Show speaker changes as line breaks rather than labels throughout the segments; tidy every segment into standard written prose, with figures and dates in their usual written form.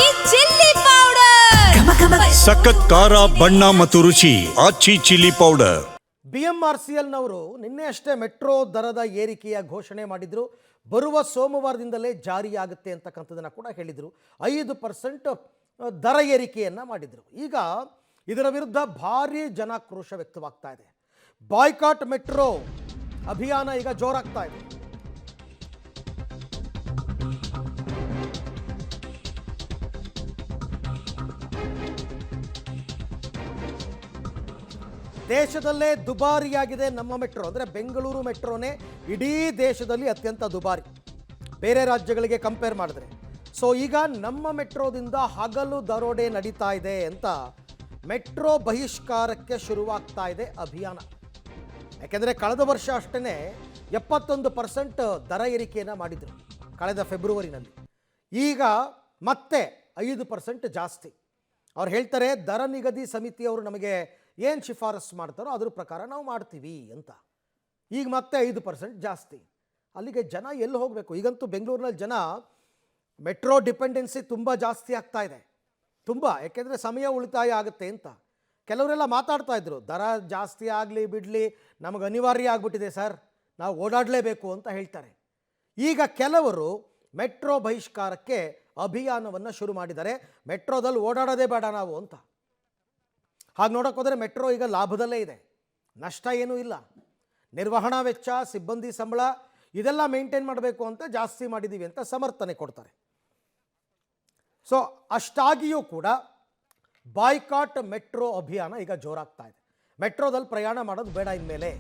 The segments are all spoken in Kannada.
ಆಚಿ ಚಿಲ್ಲಿ ಪೌಡರ್
ಸಖತ್ ಖಾರ ಬಣ್ಣ ಮತ್ತು ರುಚಿ ಆಚಿ ಚಿಲ್ಲಿ ಪೌಡರ್.
BMRCLನವರು ನಿನ್ನೆ ಅಷ್ಟೇ ಮೆಟ್ರೋ ದರದ ಏರಿಕೆಯ ಘೋಷಣೆ ಮಾಡಿದ್ರು. ಬರುವ ಸೋಮವಾರದಿಂದಲೇ ಜಾರಿಯಾಗುತ್ತೆ ಅಂತಕ್ಕಂಥದ್ದನ್ನು ಕೂಡ ಹೇಳಿದರು. 5% ದರ ಏರಿಕೆಯನ್ನು ಮಾಡಿದರು. ಈಗ ಇದರ ವಿರುದ್ಧ ಭಾರೀ ಜನಾಕ್ರೋಶ ವ್ಯಕ್ತವಾಗ್ತಾ ಇದೆ. ಬಾಯ್ಕಾಟ್ ಮೆಟ್ರೋ ಅಭಿಯಾನ ಈಗ ಜೋರಾಗ್ತಾ ಇದೆ. ದೇಶದಲ್ಲೇ ದುಬಾರಿಯಾಗಿದೆ ನಮ್ಮ ಮೆಟ್ರೋ. ಅಂದರೆ ಬೆಂಗಳೂರು ಮೆಟ್ರೋನೇ ಇಡೀ ದೇಶದಲ್ಲಿ ಅತ್ಯಂತ ದುಬಾರಿ ಬೇರೆ ರಾಜ್ಯಗಳಿಗೆ ಕಂಪೇರ್ ಮಾಡಿದ್ರೆ. ಸೊ ಈಗ ನಮ್ಮ ಮೆಟ್ರೋದಿಂದ ಹಗಲು ದರೋಡೆ ನಡೀತಾ ಇದೆ ಅಂತ ಮೆಟ್ರೋ ಬಹಿಷ್ಕಾರಕ್ಕೆ ಶುರುವಾಗ್ತಾ ಇದೆ ಅಭಿಯಾನ. ಯಾಕೆಂದರೆ ಕಳೆದ ವರ್ಷ ಅಷ್ಟೇ 71% ದರ ಏರಿಕೆಯನ್ನು ಮಾಡಿದರು ಕಳೆದ ಫೆಬ್ರವರಿನಲ್ಲಿ. ಈಗ ಮತ್ತೆ 5% ಜಾಸ್ತಿ. ಅವ್ರು ಹೇಳ್ತಾರೆ ದರ ನಿಗದಿ ಸಮಿತಿಯವರು ನಮಗೆ ಏನು ಶಿಫಾರಸು ಮಾಡ್ತಾರೋ ಅದ್ರ ಪ್ರಕಾರ ನಾವು ಮಾಡ್ತೀವಿ ಅಂತ. ಈಗ ಮತ್ತೆ 5% ಜಾಸ್ತಿ. ಅಲ್ಲಿಗೆ ಜನ ಎಲ್ಲಿ ಹೋಗಬೇಕು? ಈಗಂತೂ ಬೆಂಗಳೂರಿನಲ್ಲಿ ಜನ ಮೆಟ್ರೋ ಡಿಪೆಂಡೆನ್ಸಿ ತುಂಬ ಜಾಸ್ತಿ ಆಗ್ತಾ ಇದೆ. ತುಂಬ, ಯಾಕೆಂದರೆ ಸಮಯ ಉಳಿತಾಯ ಆಗುತ್ತೆ ಅಂತ. ಕೆಲವರೆಲ್ಲ ಮಾತಾಡ್ತಾ ಇದ್ರು, ದರ ಜಾಸ್ತಿ ಆಗಲಿ ಬಿಡಲಿ ನಮಗೆ ಅನಿವಾರ್ಯ ಆಗಿಬಿಟ್ಟಿದೆ ಸರ್, ನಾವು ಓಡಾಡಲೇಬೇಕು ಅಂತ ಹೇಳ್ತಾರೆ. ಈಗ ಕೆಲವರು ಮೆಟ್ರೋ ಬಹಿಷ್ಕಾರಕ್ಕೆ ಅಭಿಯಾನವನ್ನು ಶುರು ಮಾಡಿದ್ದಾರೆ. ಮೆಟ್ರೋದಲ್ಲಿ ಓಡಾಡೋದೇ ಬೇಡ ನಾವು ಅಂತ. ಹಾಗೆ ನೋಡೋಕೆ ಹೋದರೆ ಮೆಟ್ರೋ ಈಗ ಲಾಭದಲ್ಲೇ ಇದೆ, ನಷ್ಟ ಏನೂ ಇಲ್ಲ. ನಿರ್ವಹಣಾ ವೆಚ್ಚ, ಸಿಬ್ಬಂದಿ ಸಂಬಳ ಇದೆಲ್ಲ ಮೇಂಟೈನ್ ಮಾಡಬೇಕು ಅಂತ ಜಾಸ್ತಿ ಮಾಡಿದ್ದೀವಿ ಅಂತ ಸಮರ್ಥನೆ ಕೊಡ್ತಾರೆ. ಸೊ ಅಷ್ಟಾಗಿಯೂ ಕೂಡ ಬಾಯ್ಕಾಟ್ ಮೆಟ್ರೋ ಅಭಿಯಾನ ಈಗ ಜೋರಾಗ್ತಾ ಇದೆ. ಮೆಟ್ರೋದಲ್ಲಿ ಪ್ರಯಾಣ ಮಾಡೋದು ಬೇಡ ಇನ್ಮೇಲೆ.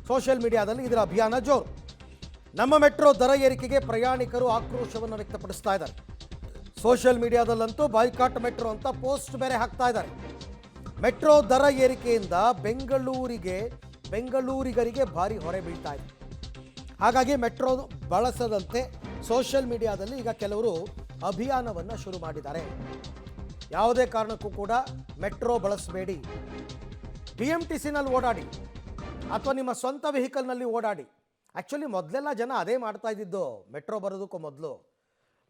ಸೋಷಿಯಲ್ ಮೀಡಿಯಾದಲ್ಲಿ ಇದರ ಅಭಿಯಾನ ಜೋರು. ನಮ್ಮ ಮೆಟ್ರೋ ದರ ಏರಿಕೆಗೆ ಪ್ರಯಾಣಿಕರು ಆಕ್ರೋಶವನ್ನು ವ್ಯಕ್ತಪಡಿಸ್ತಾ ಇದ್ದಾರೆ. ಸೋಷಿಯಲ್ ಮೀಡಿಯಾದಲ್ಲಂತೂ ಬಾಯ್ಕಾಟ್ ಮೆಟ್ರೋ ಅಂತ ಪೋಸ್ಟ್ ಬೇರೆ ಹಾಕ್ತಾ ಇದ್ದಾರೆ. ಮೆಟ್ರೋ ದರ ಏರಿಕೆಯಿಂದ ಬೆಂಗಳೂರಿಗರಿಗೆ ಭಾರಿ ಹೊರೆ ಬೀಳ್ತಾ ಇದೆ. ಹಾಗಾಗಿ ಮೆಟ್ರೋ ಬಳಸದಂತೆ ಸೋಷಿಯಲ್ ಮೀಡಿಯಾದಲ್ಲಿ ಈಗ ಕೆಲವರು ಅಭಿಯಾನವನ್ನು ಶುರು ಮಾಡಿದ್ದಾರೆ. ಯಾವುದೇ ಕಾರಣಕ್ಕೂ ಕೂಡ ಮೆಟ್ರೋ ಬಳಸಬೇಡಿ, BMTCನಲ್ಲಿ ಓಡಾಡಿ ಅಥವಾ ನಿಮ್ಮ ಸ್ವಂತ ವೆಹಿಕಲ್ನಲ್ಲಿ ಓಡಾಡಿ. ಆ್ಯಕ್ಚುಲಿ ಮೊದಲೆಲ್ಲ ಜನ ಅದೇ ಮಾಡ್ತಾ ಇದ್ದಿದ್ದು. ಮೆಟ್ರೋ ಬರೋದಕ್ಕೂ ಮೊದಲು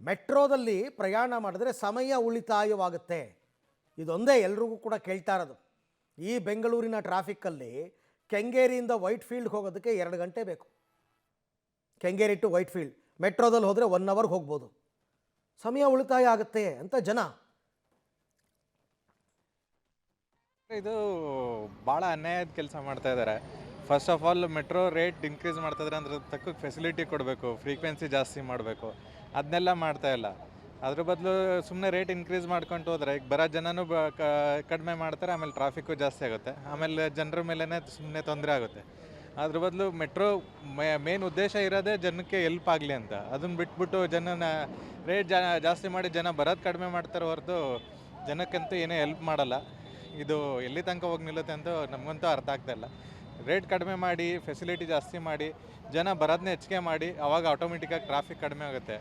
ಮೆಟ್ರೋದಲ್ಲಿ ಪ್ರಯಾಣ ಮಾಡಿದ್ರೆ ಸಮಯ ಉಳಿತಾಯವಾಗುತ್ತೆ. ಇದೊಂದೇ ಎಲ್ರಿಗೂ ಕೂಡ ಕೇಳ್ತಾ ಇರೋದು. ಈ ಬೆಂಗಳೂರಿನ ಟ್ರಾಫಿಕ್ಕಲ್ಲಿ ಕೆಂಗೇರಿಯಿಂದ ವೈಟ್ ಫೀಲ್ಡ್ಗೆ ಹೋಗೋದಕ್ಕೆ 2 ಗಂಟೆ ಬೇಕು. ಕೆಂಗೇರಿ ಟು ವೈಟ್ ಫೀಲ್ಡ್ ಮೆಟ್ರೋದಲ್ಲಿ ಹೋದರೆ 1 ಅವರ್ಗೆ ಹೋಗ್ಬೋದು. ಸಮಯ ಉಳಿತಾಯ ಆಗುತ್ತೆ ಅಂತ ಜನ.
ಇದು ಭಾಳ ಅನ್ಯಾಯದ ಕೆಲಸ ಮಾಡ್ತಾ ಇದ್ದಾರೆ. First of all metro rate increase ಮಾಡ್ತಾ ಇದ್ದಾರೆ ಅಂದ್ರೆ ತಕ್ಕ ಫೆಸಿಲಿಟಿ ಕೊಡಬೇಕು, ಫ್ರೀಕ್ವೆನ್ಸಿ ಜಾಸ್ತಿ ಮಾಡಬೇಕು. ಅದನ್ನೆಲ್ಲ ಮಾಡ್ತಾ ಇಲ್ಲ. ಅದ್ರ ಬದಲು ಸುಮ್ಮನೆ ರೇಟ್ ಇನ್ಕ್ರೀಸ್ ಮಾಡ್ಕೊಂಡು ಹೋದರೆ ಈಗ ಬರೋ ಜನನೂ ಕಡಿಮೆ ಮಾಡ್ತಾರೆ, ಆಮೇಲೆ ಟ್ರಾಫಿಕ್ಕು ಜಾಸ್ತಿ ಆಗುತ್ತೆ, ಆಮೇಲೆ ಜನರ ಮೇಲೇ ಸುಮ್ಮನೆ ತೊಂದರೆ ಆಗುತ್ತೆ. ಅದ್ರ ಬದಲು ಮೆಟ್ರೋ ಮೇನ್ ಉದ್ದೇಶ ಇರೋದೇ ಜನಕ್ಕೆ ಎಲ್ಪ್ ಆಗಲಿ ಅಂತ. ಅದನ್ನು ಬಿಟ್ಬಿಟ್ಟು ಜನನ ರೇಟ್ ಜಾಸ್ತಿ ಮಾಡಿ ಜನ ಬರೋದು ಕಡಿಮೆ ಮಾಡ್ತಾರೆ ಹೊರತು ಜನಕ್ಕಂತೂ ಏನೂ ಹೆಲ್ಪ್ ಮಾಡಲ್ಲ. ಇದು ಎಲ್ಲಿ ತನಕ ಹೋಗಿ ನಿಲ್ಲುತ್ತೆ ಅಂತ ನಮಗಂತೂ ಅರ್ಥ ಆಗ್ತಾ ಇಲ್ಲ. ರೇಟ್ ಕಡಿಮೆ ಮಾಡಿ, ಫೆಸಿಲಿಟಿ ಜಾಸ್ತಿ ಮಾಡಿ, ಜನ ಬರೋದನ್ನ ಹೆಚ್ಚಿಗೆ ಮಾಡಿ, ಆವಾಗ ಆಟೋಮೆಟಿಕ್ಕಾಗಿ ಟ್ರಾಫಿಕ್ ಕಡಿಮೆ ಆಗುತ್ತೆ.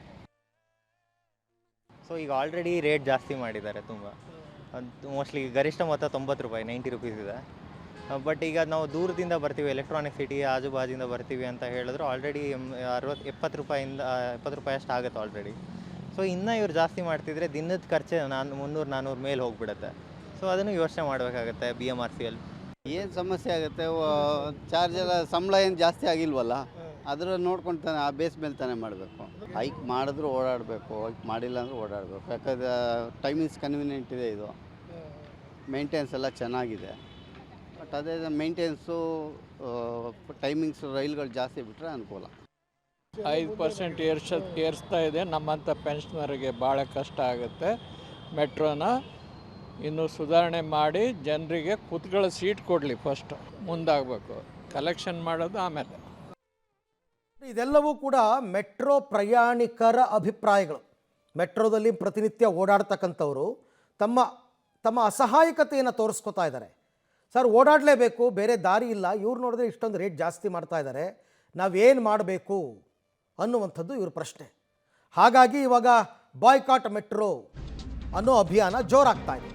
ಸೊ ಈಗ ಆಲ್ರೆಡಿ ರೇಟ್ ಜಾಸ್ತಿ ಮಾಡಿದ್ದಾರೆ ತುಂಬ. ಮೋಸ್ಟ್ಲಿ ಗರಿಷ್ಠ ಮೊತ್ತ 90 ರೂಪಾಯಿ, 90 ರುಪೀಸ್ ಇದೆ. ಬಟ್ ಈಗ ನಾವು ದೂರದಿಂದ ಬರ್ತೀವಿ, ಎಲೆಕ್ಟ್ರಾನಿಕ್ ಸಿಟಿ ಆಜುಬಾಜಿಂದ ಬರ್ತೀವಿ ಅಂತ ಹೇಳಿದ್ರು ಆಲ್ರೆಡಿ 70 ರೂಪಾಯಿಂದ 70 ರೂಪಾಯಿ ಅಷ್ಟು ಆಗುತ್ತೆ ಆಲ್ರೆಡಿ. ಸೊ ಇನ್ನೂ ಇವ್ರು ಜಾಸ್ತಿ ಮಾಡ್ತಿದ್ರೆ ದಿನದ ಖರ್ಚೆ 300-400 ಮೇಲೆ ಹೋಗ್ಬಿಡುತ್ತೆ. ಸೊ ಅದನ್ನು ಯೋಚನೆ ಮಾಡಬೇಕಾಗತ್ತೆ BMRCL.
ಏನು ಸಮಸ್ಯೆ ಆಗುತ್ತೆ, ಚಾರ್ಜ್ ಎಲ್ಲ ಸಂಬಳ ಏನು ಜಾಸ್ತಿ ಆಗಿಲ್ವಲ್ಲ, ಅದರ ನೋಡ್ಕೊಂಡು ತಾನೆ ಆ ಬೇಸ್ ಮೇಲೆ ತಾನೇ ಮಾಡಬೇಕು. ಹೈಕ್ ಮಾಡಿದ್ರು ಓಡಾಡಬೇಕು, ಹೈಕ್ ಮಾಡಿಲ್ಲ ಅಂದರೆ ಓಡಾಡಬೇಕು. ಯಾಕಂದರೆ ಟೈಮಿಂಗ್ಸ್ ಕನ್ವೀನಿಯೆಂಟ್ ಇದೆ, ಇದು ಮೇಂಟೆನೆನ್ಸ್ ಎಲ್ಲ ಚೆನ್ನಾಗಿದೆ. ಬಟ್ ಅದೇ ಮೇಂಟೆನೆನ್ಸು ಟೈಮಿಂಗ್ಸು ರೈಲ್ಗಳು ಜಾಸ್ತಿ ಬಿಟ್ಟರೆ ಅನುಕೂಲ.
5% ಏರಿಸ್ತಾ ಇದೆ. ನಮ್ಮಂಥ ಪೆನ್ಷನರಿಗೆ ಭಾಳ ಕಷ್ಟ ಆಗುತ್ತೆ. ಮೆಟ್ರೋನ ಇನ್ನೂ ಸುಧಾರಣೆ ಮಾಡಿ ಜನರಿಗೆ ಕೂತ್ಕೊಳ್ಳೋ ಸೀಟ್ ಕೊಡಲಿ. ಫಸ್ಟ್ ಮುಂದಾಗಬೇಕು, ಕಲೆಕ್ಷನ್ ಮಾಡೋದು ಆಮೇಲೆ.
ಇದೆಲ್ಲವೂ ಕೂಡ ಮೆಟ್ರೋ ಪ್ರಯಾಣಿಕರ ಅಭಿಪ್ರಾಯಗಳು. ಮೆಟ್ರೋದಲ್ಲಿ ಪ್ರತಿನಿತ್ಯ ಓಡಾಡ್ತಕ್ಕಂಥವರು ತಮ್ಮ ಅಸಹಾಯಕತೆಯನ್ನು ತೋರಿಸ್ಕೊತಾ ಇದ್ದಾರೆ. ಸರ್ ಓಡಾಡಲೇಬೇಕು, ಬೇರೆ ದಾರಿ ಇಲ್ಲ, ಇವ್ರು ನೋಡಿದ್ರೆ ಇಷ್ಟೊಂದು ರೇಟ್ ಜಾಸ್ತಿ ಮಾಡ್ತಾ ಇದ್ದಾರೆ, ನಾವೇನು ಮಾಡಬೇಕು ಅನ್ನುವಂಥದ್ದು ಇವ್ರ ಪ್ರಶ್ನೆ. ಹಾಗಾಗಿ ಇವಾಗ ಬಾಯ್ಕಾಟ್ ಮೆಟ್ರೋ ಅನ್ನೋ ಅಭಿಯಾನ ಜೋರಾಗ್ತಾ ಇದೆ.